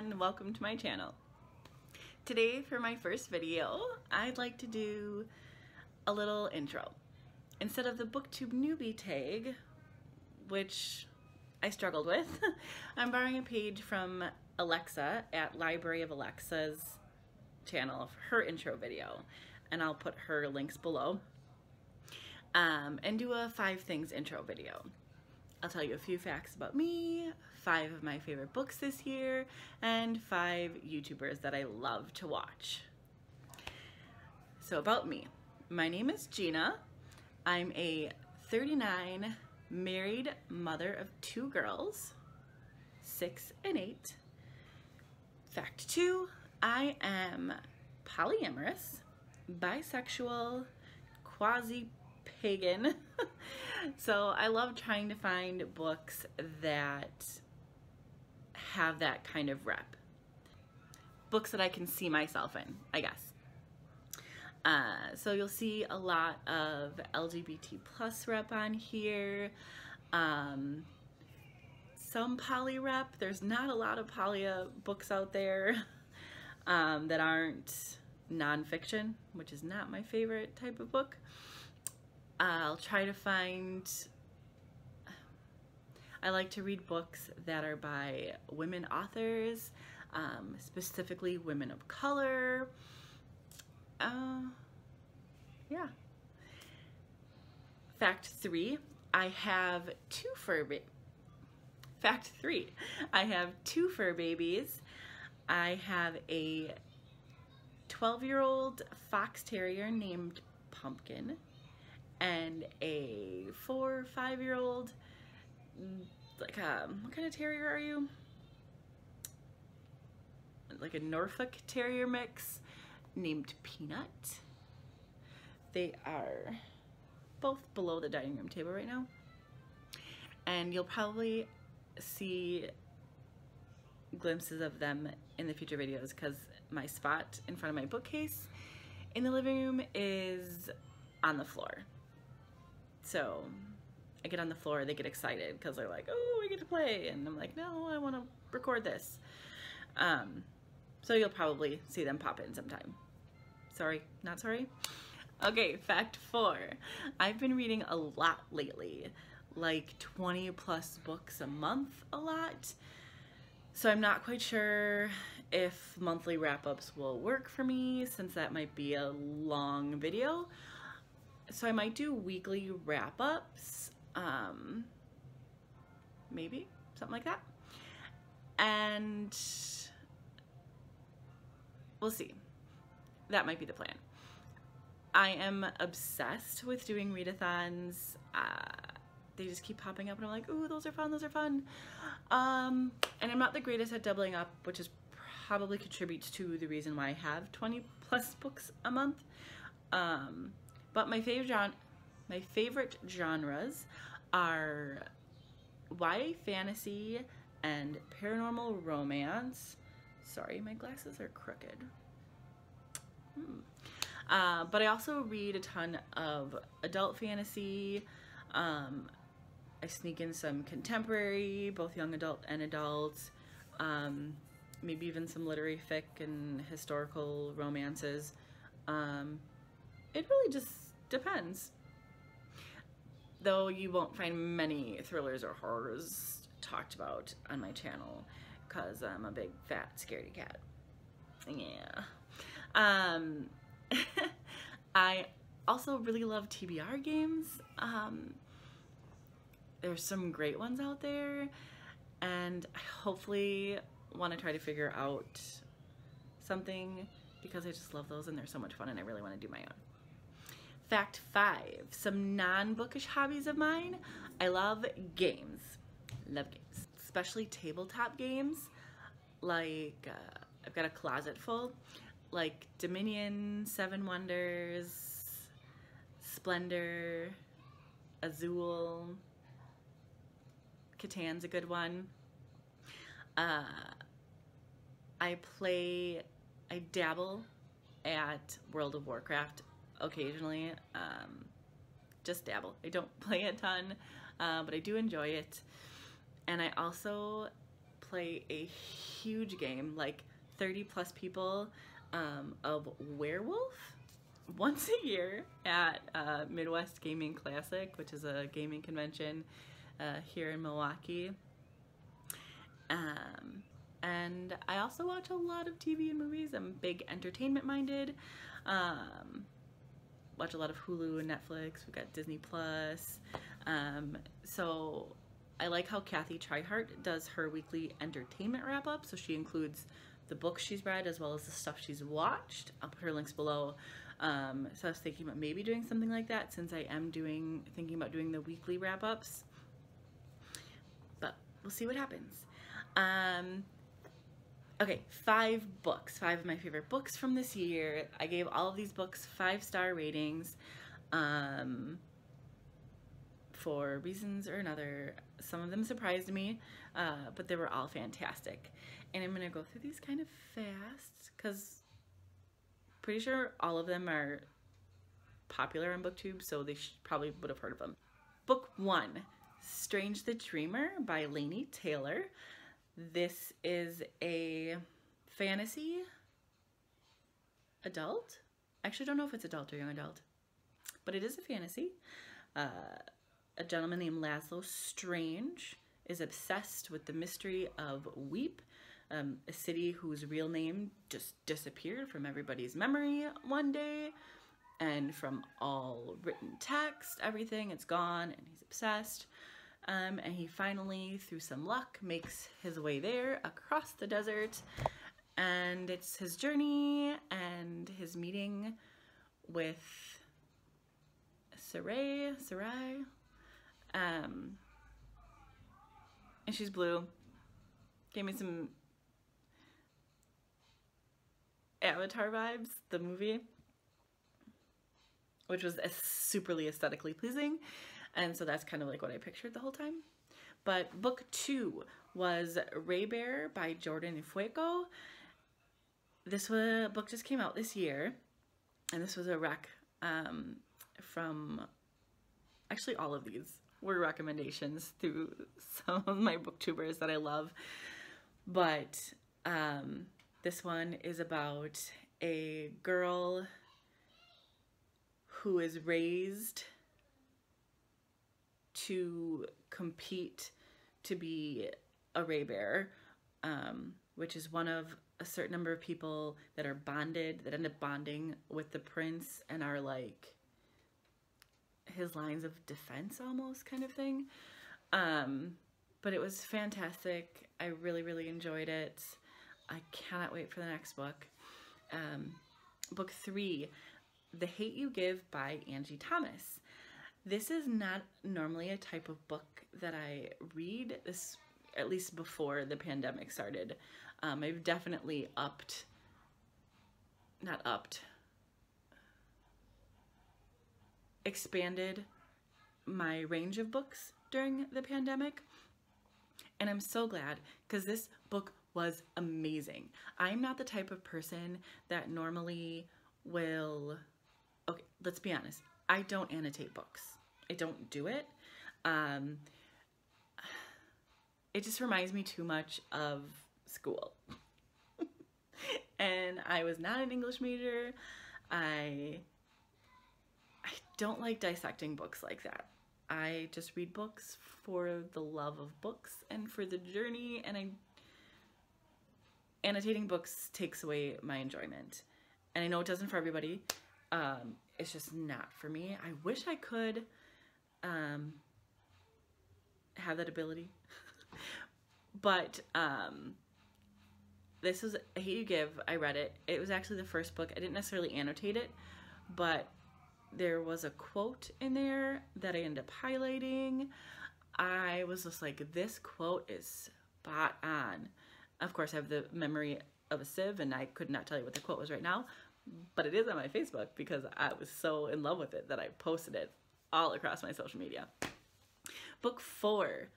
everyone, welcome to my channel. Today for my first video, I'd like to do a little intro. Instead of the Booktube newbie tag, which I struggled with, I'm borrowing a page from Alexa at Library of Alexa's channel of her intro video, and I'll put her links below, and do a 5 things intro video. I'll tell you a few facts about me, 5 of my favorite books this year, and 5 YouTubers that I love to watch. So about me. My name is Gina. I'm a 39 married mother of 2 girls, 6 and 8. Fact 2, I am polyamorous, bisexual, quasi-pagan. So I love trying to find books that have that kind of rep. Books that I can see myself in, I guess. So you'll see a lot of LGBT plus rep on here. Some poly rep. There's not a lot of poly books out there that aren't nonfiction, which is not my favorite type of book. I'll try to find, I like to read books that are by women authors, specifically women of color. Yeah. Fact 3, I have 2 fur babies. I have a 12-year-old fox terrier named Pumpkin, and a 4 or 5-year-old, like what kind of terrier are you? Like a Norfolk Terrier mix named Peanut. They are both below the dining room table right now, and you'll probably see glimpses of them in the future videos because my spot in front of my bookcase in the living room is on the floor. So I get on the floor, they get excited because they're like, oh, we get to play, and I'm like, no, I want to record this. So you'll probably see them pop in sometime. Sorry, not sorry. Okay, fact 4. I've been reading a lot lately, like 20 plus books a month a lot. So I'm not quite sure if monthly wrap-ups will work for me, since that might be a long video. So I might do weekly wrap-ups, maybe, something like that. And we'll see. That might be the plan. I am obsessed with doing readathons. They just keep popping up and I'm like, ooh, those are fun, those are fun. And I'm not the greatest at doubling up, which is probably contributes to the reason why I have 20 plus books a month. But my favorite genres are YA fantasy and paranormal romance. Sorry, my glasses are crooked. But I also read a ton of adult fantasy. I sneak in some contemporary, both young adult and adult. Maybe even some literary fic and historical romances. It really just depends. Though you won't find many thrillers or horrors talked about on my channel because I'm a big fat scaredy cat. Yeah. I also really love TBR games. There's some great ones out there, and I hopefully want to try to figure out something because I just love those and they're so much fun and I really want to do my own. Fact 5, some non-bookish hobbies of mine. I love games. Love games. Especially tabletop games. Like, I've got a closet full. Like Dominion, 7 Wonders, Splendor, Azul, Catan's a good one. I dabble at World of Warcraft occasionally, just dabble. I don't play a ton, but I do enjoy it. And I also play a huge game, like 30+ people, of Werewolf once a year at Midwest Gaming Classic, which is a gaming convention here in Milwaukee. And I also watch a lot of TV and movies. I'm big entertainment minded. Watch a lot of Hulu and Netflix. We've got Disney Plus. So I like how Kathy Tryhart does her weekly entertainment wrap up. So she includes the books she's read as well as the stuff she's watched. I'll put her links below. So I was thinking about maybe doing something like that since I am thinking about doing the weekly wrap ups. But we'll see what happens. Okay, 5 books, 5 of my favorite books from this year. I gave all of these books 5-star ratings for reasons or another. Some of them surprised me, but they were all fantastic. And I'm gonna go through these kind of fast because pretty sure all of them are popular on Booktube, so they probably would have heard of them. Book 1, Strange the Dreamer by Laini Taylor. This is a fantasy adult. I actually don't know if it's adult or young adult, but it is a fantasy. A gentleman named Laszlo Strange is obsessed with the mystery of Weep, a city whose real name just disappeared from everybody's memory one day, and from all written text, everything, it's gone, and he's obsessed. And he finally, through some luck, makes his way there across the desert, and it's his journey and his meeting with Sarai, and she's blue. Gave me some Avatar vibes, the movie, which was superly aesthetically pleasing. And so that's kind of like what I pictured the whole time. But book 2 was Ray Bear by Jordan Fuego. This book just came out this year. And this was a rec from, actually all of these were recommendations through some of my booktubers that I love. But this one is about a girl who is raised to compete to be a Ray Bear, which is one of a certain number of people that are bonded, that end up bonding with the prince and are like his lines of defense almost kind of thing. But it was fantastic. I really, really enjoyed it. I cannot wait for the next book. Book 3, The Hate You Give by Angie Thomas. This is not normally a type of book that I read, this at least before the pandemic started. I've definitely expanded my range of books during the pandemic. And I'm so glad because this book was amazing. I'm not the type of person that normally will, okay, let's be honest. I don't annotate books. I don't do it. It just reminds me too much of school. And I was not an English major. I don't like dissecting books like that. I just read books for the love of books and for the journey, and annotating books takes away my enjoyment. And I know it doesn't for everybody. It's just not for me. I wish I could have that ability. But this was I Hate You Give. I read it. It was actually the first book. I didn't necessarily annotate it, but there was a quote in there that I ended up highlighting. I was just like, this quote is spot on. Of course, I have the memory of a sieve, and I could not tell you what the quote was right now, but it is on my Facebook because I was so in love with it that I posted it all across my social media. Book 4,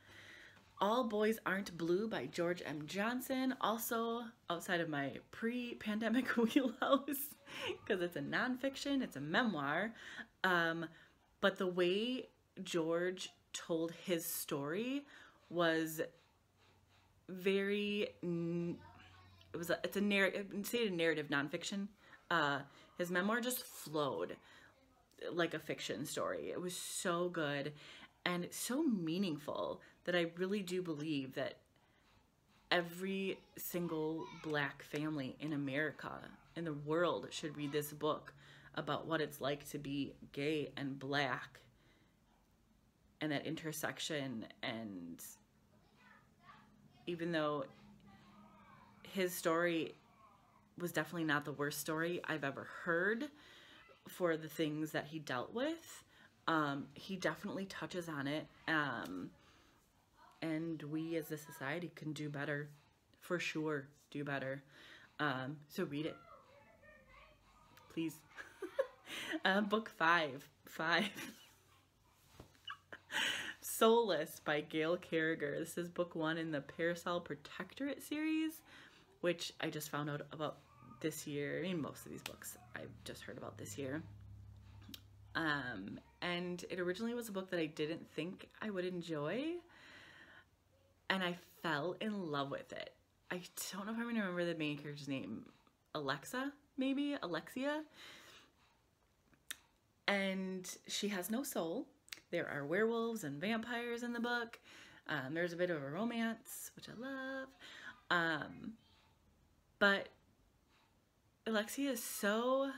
All Boys Aren't Blue by George M. Johnson, also outside of my pre-pandemic wheelhouse because it's a nonfiction, it's a memoir, but the way George told his story was very, it's a narrative nonfiction. His memoir just flowed like a fiction story. It was so good and so meaningful that I really do believe that every single Black family in America, in the world, should read this book about what it's like to be gay and Black and that intersection. And even though his story was definitely not the worst story I've ever heard for the things that he dealt with, he definitely touches on it. And we as a society can do better, for sure, do better. So read it, please. Book 5. Soulless by Gail Carriger. This is book 1 in the Parasol Protectorate series, which I just found out about this year. I mean, most of these books I've just heard about this year. And it originally was a book that I didn't think I would enjoy, and I fell in love with it. I don't know if I'm going to remember the main character's name. Alexia? And she has no soul. There are werewolves and vampires in the book. There's a bit of a romance, which I love. But Alexia is so,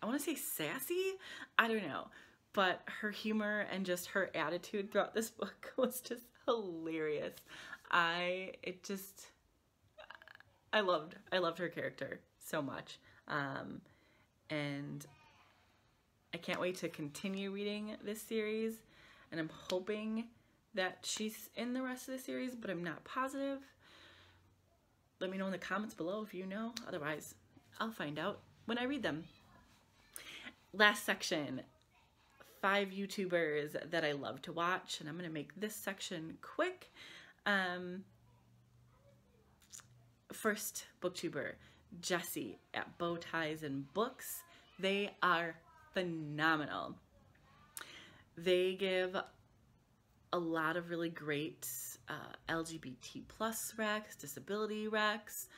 I want to say sassy? I don't know. But her humor and just her attitude throughout this book was just hilarious. I loved her character so much. And I can't wait to continue reading this series. And I'm hoping that she's in the rest of the series, but I'm not positive. Let me know in the comments below if you know. Otherwise, I'll find out when I read them. Last section, 5 YouTubers that I love to watch, and I'm going to make this section quick. First booktuber, Jessie at Bow Ties and Books. They are phenomenal. They give a lot of really great LGBT plus recs, disability recs,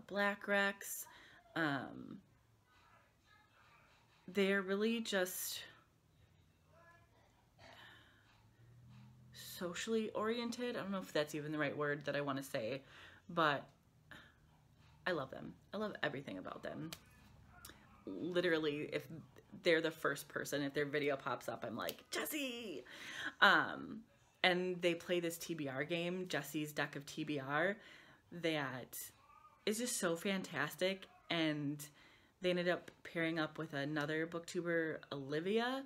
Black recs. They're really just socially oriented. I don't know if that's even the right word that I want to say, but I love them. I love everything about them. Literally, if they're the first person, if their video pops up, I'm like, Jessie! And they play this TBR game, Jessie's Deck of TBR, that is just so fantastic. And they ended up pairing up with another booktuber, Olivia,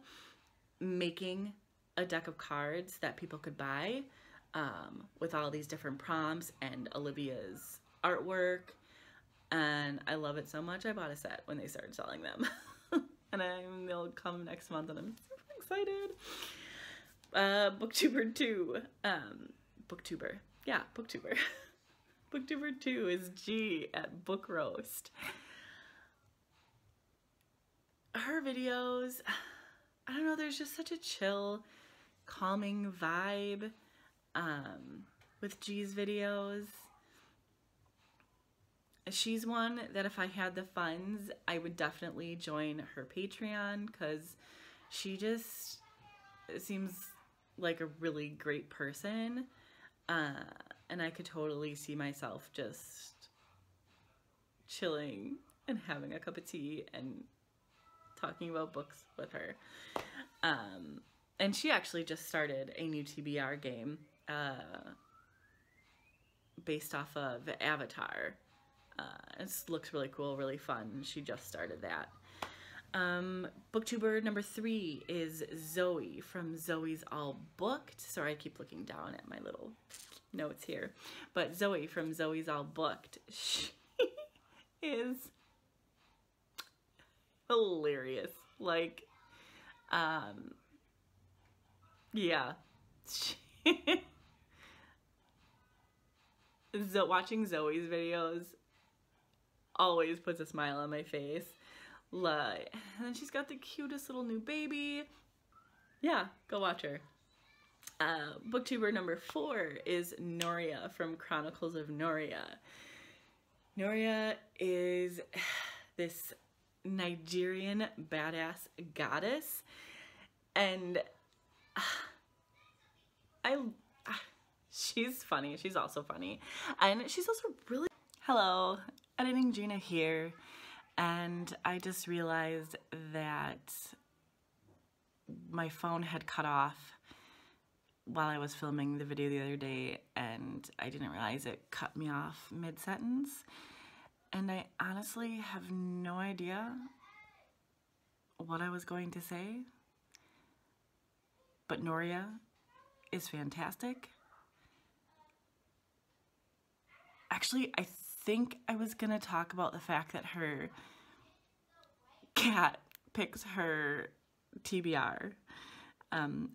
making a deck of cards that people could buy with all these different prompts and Olivia's artwork. And I love it so much. I bought a set when they started selling them. And they'll come next month, and I'm super excited. Booktuber 2. Booktuber. Yeah, Booktuber. Booktuber 2 is G at Book Roast. Her videos, I don't know, there's just such a chill, calming vibe with G's videos. She's one that if I had the funds, I would definitely join her Patreon, because she just seems like a really great person. And I could totally see myself just chilling and having a cup of tea and talking about books with her. And she actually just started a new TBR game based off of Avatar. It looks really cool, really fun. She just started that. Booktuber number 3 is Zoe from Zoes All Booked. Sorry, I keep looking down at my little notes here. But Zoe from Zoes All Booked, she is hilarious. Like, yeah. Watching Zoe's videos always puts a smile on my face. Like, and then she's got the cutest little new baby. Yeah, go watch her. Booktuber number 4 is Noria from Chronicles of Noria. Noria is this Nigerian badass goddess, and she's funny. She's also funny, and she's also really... Hello, Editing Gina here, and I just realized that my phone had cut off while I was filming the video the other day, and I didn't realize it cut me off mid-sentence, and I honestly have no idea what I was going to say, but Noria is fantastic. Actually, I think I was gonna talk about the fact that her cat picks her TBR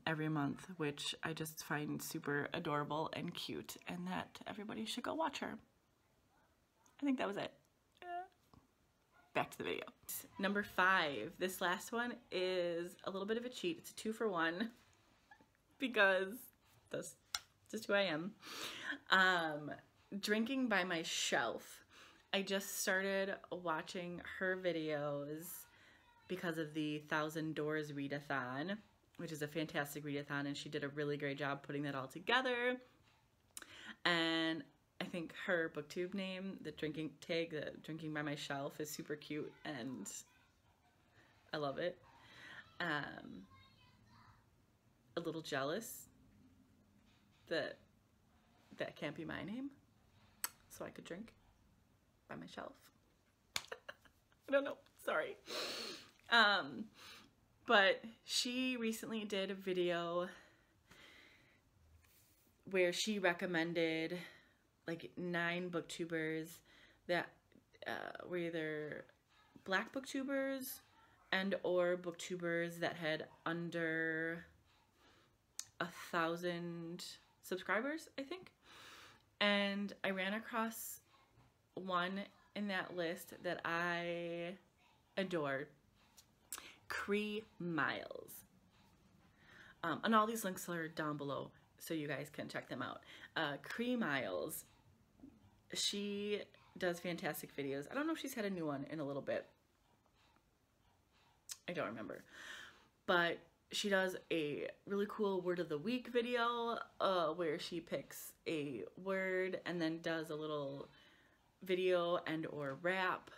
every month, which I just find super adorable and cute, and that everybody should go watch her. I think that was it. Back to the video. Number 5. This last one is a little bit of a cheat. It's a 2-for-1 because that's just who I am. Drinking by My Shelf. I just started watching her videos because of the 1,000 Doors readathon, which is a fantastic readathon, and she did a really great job putting that all together. And I think her booktube name, the drinking tag, the Drinking by My Shelf, is super cute, and I love it. A little jealous that that can't be my name, so I could drink by my shelf. I don't know, sorry. But she recently did a video where she recommended like 9 booktubers that were either black booktubers and or booktubers that had under 1,000 subscribers, I think. And I ran across one in that list that I adored, Cree Miles. And all these links are down below so you guys can check them out. Cree Miles, she does fantastic videos. I don't know if she's had a new one in a little bit. I don't remember. But she does a really cool word of the week video where she picks a word and then does a little video and or rap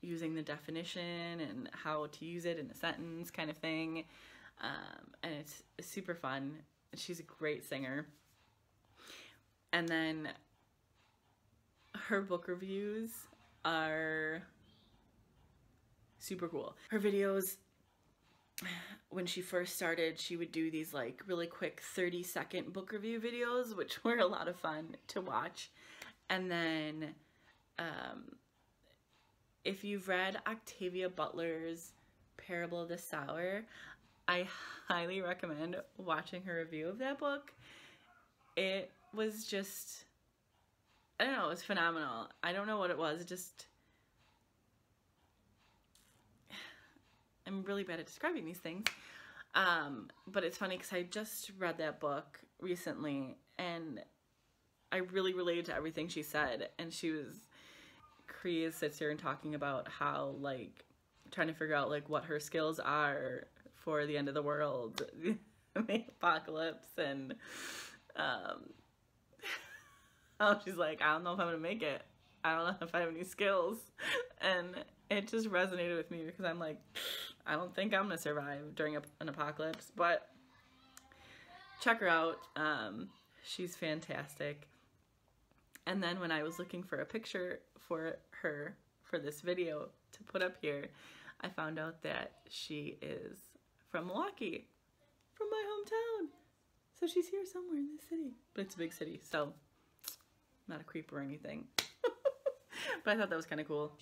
using the definition and how to use it in a sentence kind of thing. And it's super fun. She's a great singer. And then her book reviews are super cool. Her videos, when she first started, she would do these like really quick 30-second book review videos, which were a lot of fun to watch. And then if you've read Octavia Butler's Parable of the Sower, I highly recommend watching her review of that book. It was just, I don't know, it was phenomenal. I don't know what it was, just, I'm really bad at describing these things. But it's funny because I just read that book recently and I really related to everything she said. And Cree sits here and talking about how, like, trying to figure out, like, what her skills are for the end of the world, the apocalypse, and how she's like, I don't know if I'm gonna make it. I don't know if I have any skills. And it just resonated with me because I'm like, I don't think I'm gonna survive during an apocalypse, but check her out. She's fantastic. And then when I was looking for a picture for her for this video to put up here, I found out that she is from Milwaukee, from my hometown. So she's here somewhere in this city, but it's a big city, so not a creep or anything. But I thought that was kind of cool.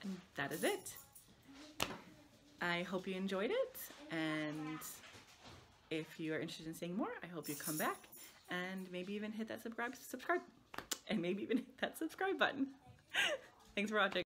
And that is it. I hope you enjoyed it, and if you are interested in seeing more, I hope you come back and maybe even hit that subscribe and maybe even hit that subscribe button. Thanks for watching.